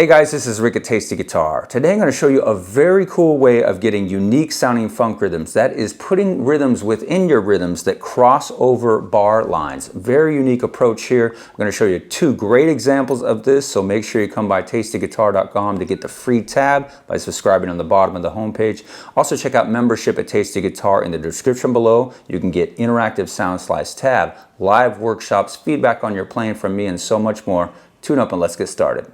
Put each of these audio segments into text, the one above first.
guys, this is Rick at Tasty Guitar. Today I'm going to show you a very cool way of getting unique sounding funk rhythms. That is putting rhythms within your rhythms that cross over bar lines. Very unique approach here. I'm going to show you two great examples of this, so make sure you come by TastyGuitar.com to get the free tab by subscribing on the bottom of the homepage. Also check out membership at Tasty Guitar in the description below. You can get interactive Soundslice tab, live workshops, feedback on your playing from me, and so much more. Tune up and let's get started.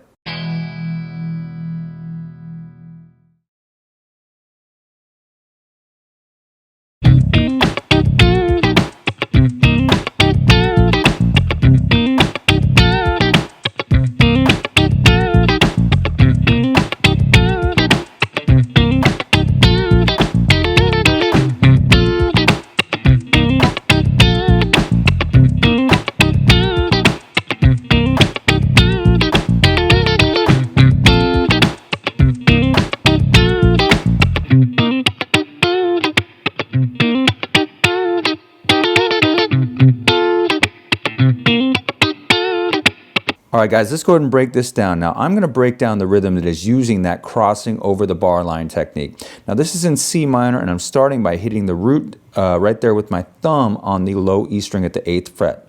Alright guys, let's go ahead and break this down. Now I'm going to break down the rhythm that is using that crossing over the bar line technique. Now this is in C minor, and I'm starting by hitting the root right there with my thumb on the low E string at the 8th fret.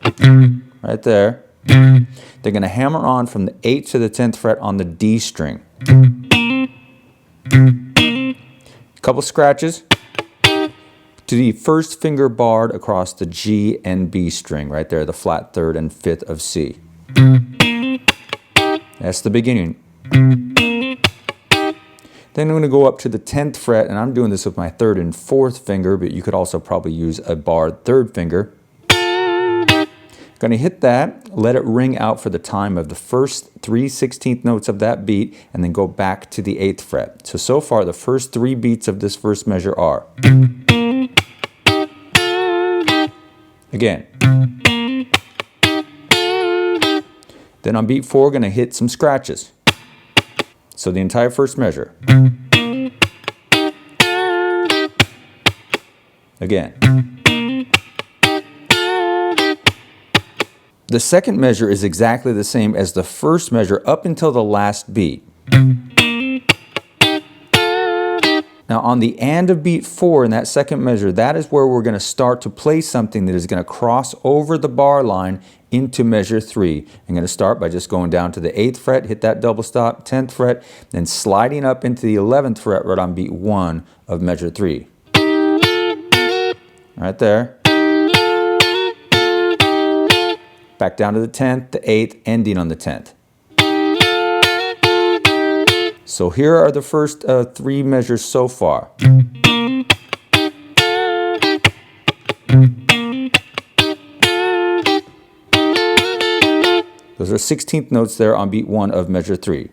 Right there. They're going to hammer on from the 8th to the 10th fret on the D string. A couple scratches to the first finger barred across the G and B string, right there, the flat 3rd and 5th of C. That's the beginning. Then I'm going to go up to the 10th fret, and I'm doing this with my 3rd and 4th finger, but you could also probably use a barred 3rd finger. Going to hit that, let it ring out for the time of the first 3/16 notes of that beat, and then go back to the 8th fret. So far the first 3 beats of this first measure are. Again. Then on beat 4, going to hit some scratches. So the entire first measure. Again. The second measure is exactly the same as the first measure up until the last beat. Now on the and of beat 4 in that second measure, that is where we're going to start to play something that is going to cross over the bar line into measure 3. I'm going to start by just going down to the 8th fret, hit that double stop, 10th fret, then sliding up into the 11th fret right on beat 1 of measure 3. Right there. Back down to the 10th, the 8th, ending on the 10th. So here are the first 3 measures so far. Those are 16th notes there on beat 1 of measure 3.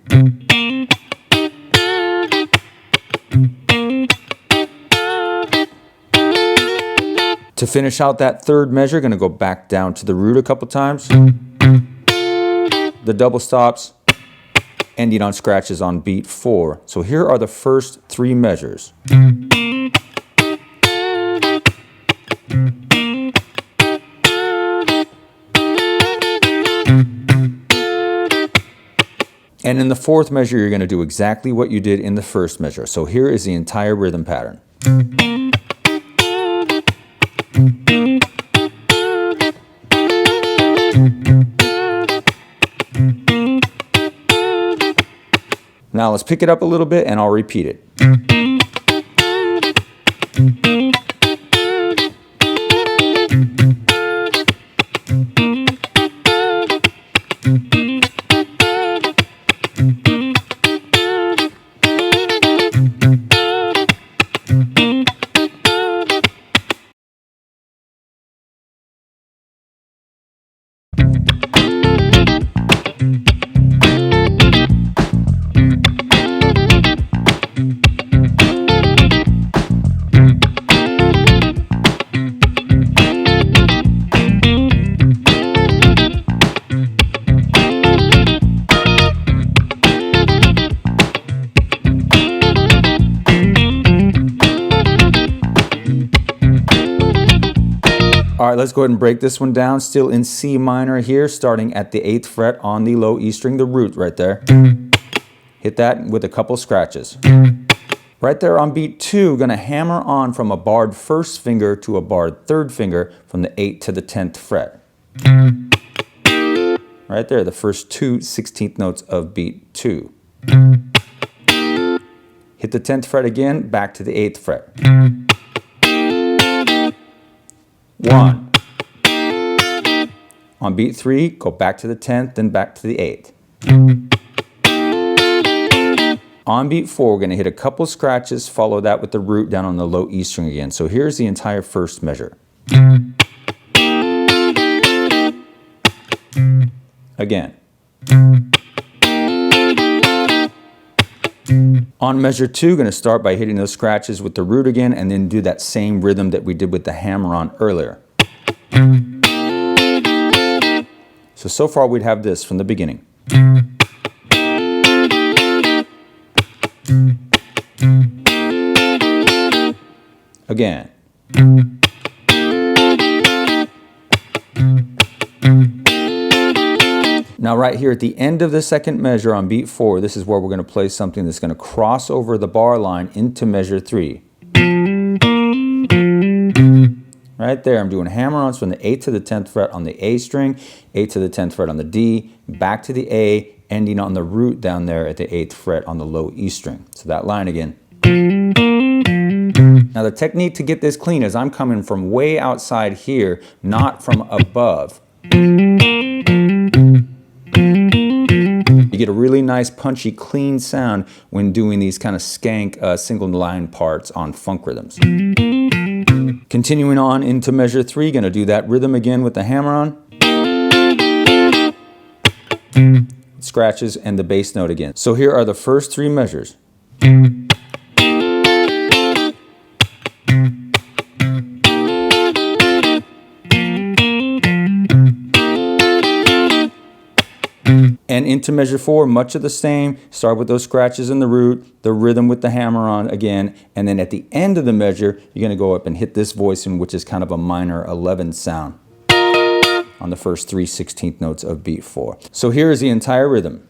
To finish out that third measure, going to go back down to the root a couple times. The double stops, ending on scratches on beat 4. So here are the first 3 measures. And in the 4th measure, you're going to do exactly what you did in the first measure. So here is the entire rhythm pattern. Now let's pick it up a little bit and I'll repeat it. All right, let's go ahead and break this one down. Still in C minor here, starting at the 8th fret on the low E string, the root right there. Hit that with a couple scratches. Right there on beat 2, going to hammer on from a barred first finger to a barred third finger from the 8th to the 10th fret. Right there, the first two 16th notes of beat 2. Hit the 10th fret again, back to the 8th fret. 1. On beat 3, go back to the 10th, then back to the 8th. On beat 4, we're going to hit a couple scratches, follow that with the root down on the low E string again. So here's the entire first measure. Again. On measure 2, going to start by hitting those scratches with the root again, and then do that same rhythm that we did with the hammer on earlier. So far we'd have this from the beginning. Again. Now right here at the end of the second measure on beat 4, this is where we're going to play something that's going to cross over the bar line into measure 3. Right there, I'm doing hammer-ons from the 8th to the 10th fret on the A string, 8th to the 10th fret on the D, back to the A, ending on the root down there at the 8th fret on the low E string. So that line again. Now the technique to get this clean is I'm coming from way outside here, not from above. You get a really nice punchy clean sound when doing these kind of skank single line parts on funk rhythms. Continuing on into measure 3, going to do that rhythm again with the hammer on. Scratches and the bass note again. So here are the first 3 measures. And into measure 4, much of the same. Start with those scratches in the root, the rhythm with the hammer on again, and then at the end of the measure, you're going to go up and hit this voicing, which is kind of a minor 11 sound on the first 3 16th notes of beat 4. So here is the entire rhythm.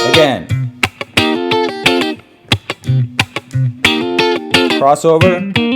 Again. Crossover.